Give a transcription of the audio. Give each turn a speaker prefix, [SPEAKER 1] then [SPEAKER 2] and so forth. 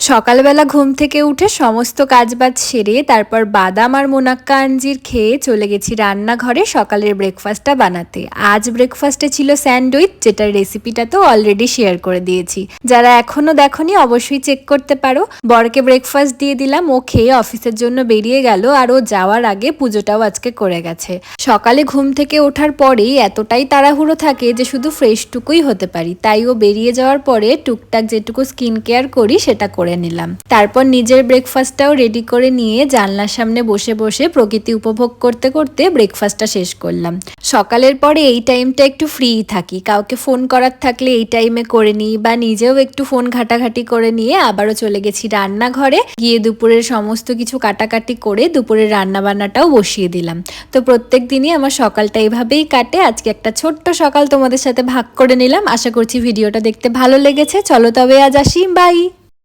[SPEAKER 1] সকালবেলা ঘুম থেকে উঠে সমস্ত কাজবাজ সেরে তারপর বাদাম আর মুনাক্কা আঞ্জির খেয়ে চলে গেছি রান্নাঘরে সকালের ব্রেকফাস্টটা বানাতে। আজ ব্রেকফাস্টে ছিল স্যান্ডউইচ, যেটার রেসিপিটা তো অলরেডি শেয়ার করে দিয়েছি। যারা এখনো দেখোনি অবশ্যই চেক করতে পারো। বরকে ব্রেকফাস্ট দিয়ে দিলাম, ও খেয়ে অফিসের জন্য বেরিয়ে গেল, আর ও যাওয়ার আগে পুজোটাও আজকে করে গেছে। সকালে ঘুম থেকে ওঠার পরেই এতটাই তাড়াহুড়ো থাকে যে শুধু ফ্রেশটুকুই হতে পারি, তাই ও বেরিয়ে যাওয়ার পরে টুকটাক যেটুকু স্কিন কেয়ার করি সেটা করে নিলাম। তারপর নিজের ব্রেকফাস্টটাও রেডি করে নিয়ে জানলার সামনে বসে বসে প্রকৃতি উপভোগ করতে করতে ব্রেকফাস্টটা শেষ করলাম। সকালের পরে এই টাইমটা একটু ফ্রি থাকি, কাউকে ফোন করার থাকলে এই টাইমে করে নিই, বা নিজেও একটু ফোন ঘাটাঘাটি করে নিয়ে আবারও চলে গেছি রান্নাঘরে, গিয়ে দুপুরের সমস্ত কিছু কাটাকাটি করে দুপুরের রান্না বান্নাটাও বসিয়ে দিলাম। তো প্রত্যেক দিনই আমার সকালটা এইভাবেই কাটে। আজকে একটা ছোট্ট সকাল তোমাদের সাথে ভাগ করে নিলাম। আশা করছি ভিডিওটা দেখতে ভালো লেগেছে। চলো তবে আজ আসি, বাই।